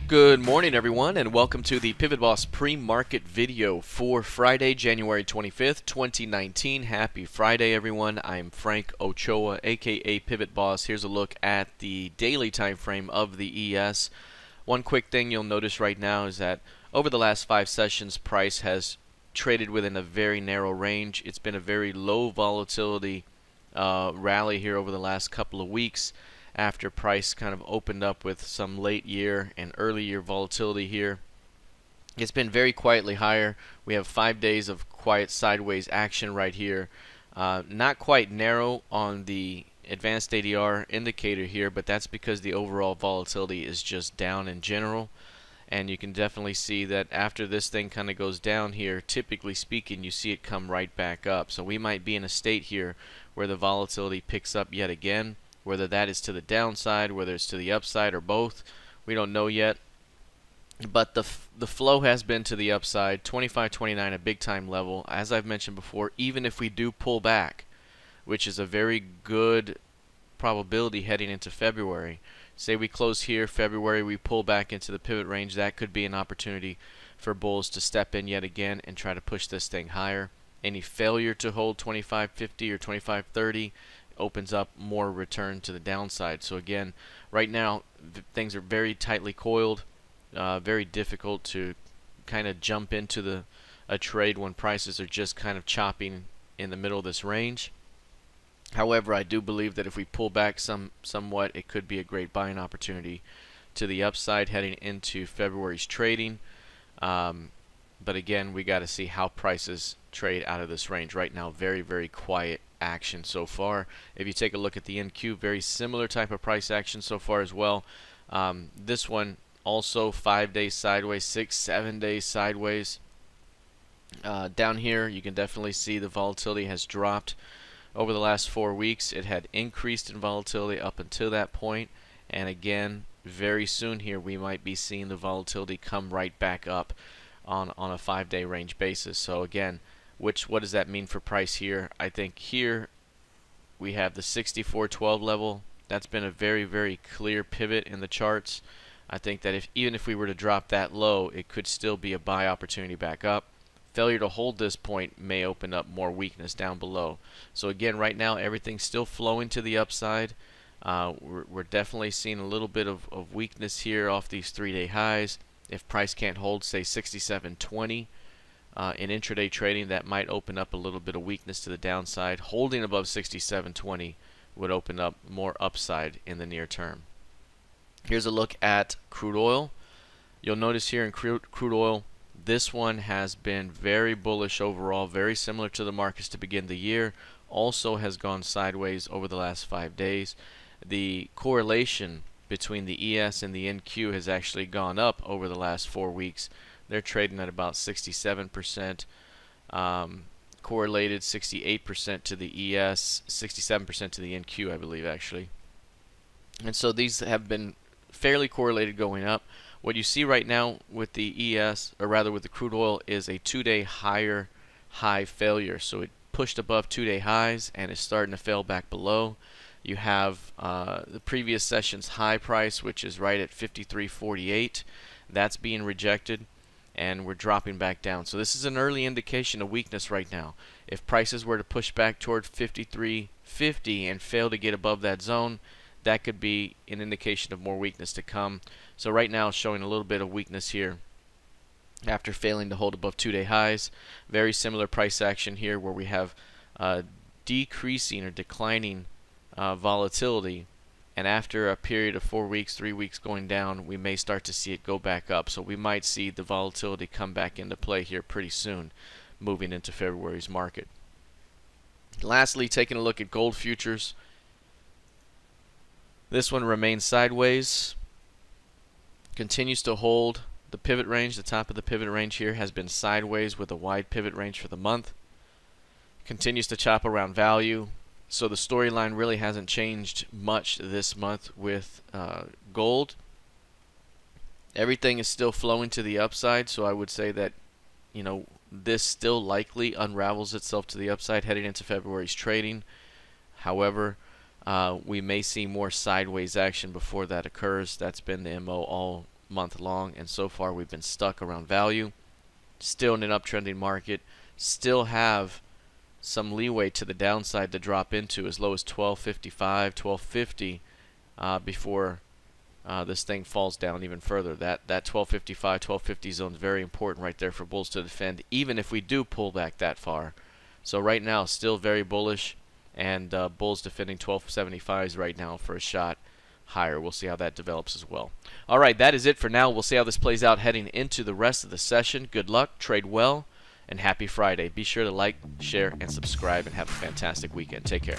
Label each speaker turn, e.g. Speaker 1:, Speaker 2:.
Speaker 1: Good morning, everyone, and welcome to the PivotBoss pre-market video for Friday, January 25th, 2019. Happy Friday, everyone. I'm Frank Ochoa, aka PivotBoss. Here's a look at the daily time frame of the ES. One quick thing you'll notice right now is that over the last 5 sessions, price has traded within a very narrow range. It's been a very low volatility rally here over the last couple of weeks, after price kind of opened up with some late year and early year volatility here. It's been very quietly higher. We have 5 days of quiet sideways action right here. Not quite narrow on the advanced ADR indicator here, but that's because the overall volatility is just down in general. And you can definitely see that after this thing kind of goes down here, typically speaking, you see it come right back up. So we might be in a state here where the volatility picks up yet again. Whether that is to the downside, whether it's to the upside, or both, we don't know yet. But the flow has been to the upside. 25.29, a big time level. As I've mentioned before, even if we do pull back, which is a very good probability heading into February. Say we close here, February, we pull back into the pivot range. That could be an opportunity for bulls to step in yet again and try to push this thing higher. Any failure to hold 25.50 or 25.30 opens up more return to the downside. So again, right now things are very tightly coiled, very difficult to kind of jump into a trade when prices are just kind of chopping in the middle of this range. However, I do believe that if we pull back somewhat, it could be a great buying opportunity to the upside heading into February's trading. But again, we got to see how prices trade out of this range. Right now, very, very quiet action so far. If you take a look at the NQ, very similar type of price action so far as well. This one also 5 days sideways, 6-7 days sideways. Down here you can definitely see the volatility has dropped over the last 4 weeks. It had increased in volatility up until that point, and again very soon here we might be seeing the volatility come right back up on a 5-day range basis. So again, what does that mean for price here? I think here we have the 64.12 level. That's been a very, very clear pivot in the charts. I think that even if we were to drop that low, it could still be a buy opportunity back up. Failure to hold this point may open up more weakness down below. So again, right now everything's still flowing to the upside. We're definitely seeing a little bit of weakness here off these 3-day highs. If price can't hold, say 67.20 in intraday trading, that might open up a little bit of weakness to the downside. Holding above 67.20 would open up more upside in the near term. Here's a look at crude oil. You'll notice here in crude oil, this one has been very bullish overall, very similar to the markets to begin the year. Also has gone sideways over the last 5 days. The correlation between the ES and the NQ has actually gone up over the last 4 weeks. They're trading at about 67%, correlated 68% to the ES, 67% to the NQ, I believe, actually. And so these have been fairly correlated going up. What you see right now with the ES, or rather with the crude oil, is a 2-day higher high failure. So it pushed above 2-day highs and is starting to fail back below. You have the previous session's high price, which is right at 53.48. That's being rejected, and we're dropping back down. So this is an early indication of weakness right now. If prices were to push back toward 53.50 and fail to get above that zone, that could be an indication of more weakness to come. So right now showing a little bit of weakness here after failing to hold above 2-day highs. Very similar price action here where we have decreasing or declining volatility, and after a period of 4 weeks, 3 weeks going down, we may start to see it go back up. So we might see the volatility come back into play here pretty soon, moving into February's market. Lastly, taking a look at gold futures. This one remains sideways, continues to hold the pivot range. The top of the pivot range here has been sideways with a wide pivot range for the month. Continues to chop around value. So the storyline really hasn't changed much this month with gold. Everything is still flowing to the upside, so I would say that, you know, this still likely unravels itself to the upside heading into February's trading. However, we may see more sideways action before that occurs. That's been the MO all month long, and so far we've been stuck around value. Still in an uptrending market. Still have some leeway to the downside to drop into as low as 1255, 1250 before this thing falls down even further. That 1255, 1250 zone is very important right there for bulls to defend, even if we do pull back that far. So right now, still very bullish, and bulls defending 1275s right now for a shot higher. We'll see how that develops as well. All right, that is it for now. We'll see how this plays out heading into the rest of the session. Good luck, trade well, and happy Friday. Be sure to like, share, and subscribe, and have a fantastic weekend. Take care.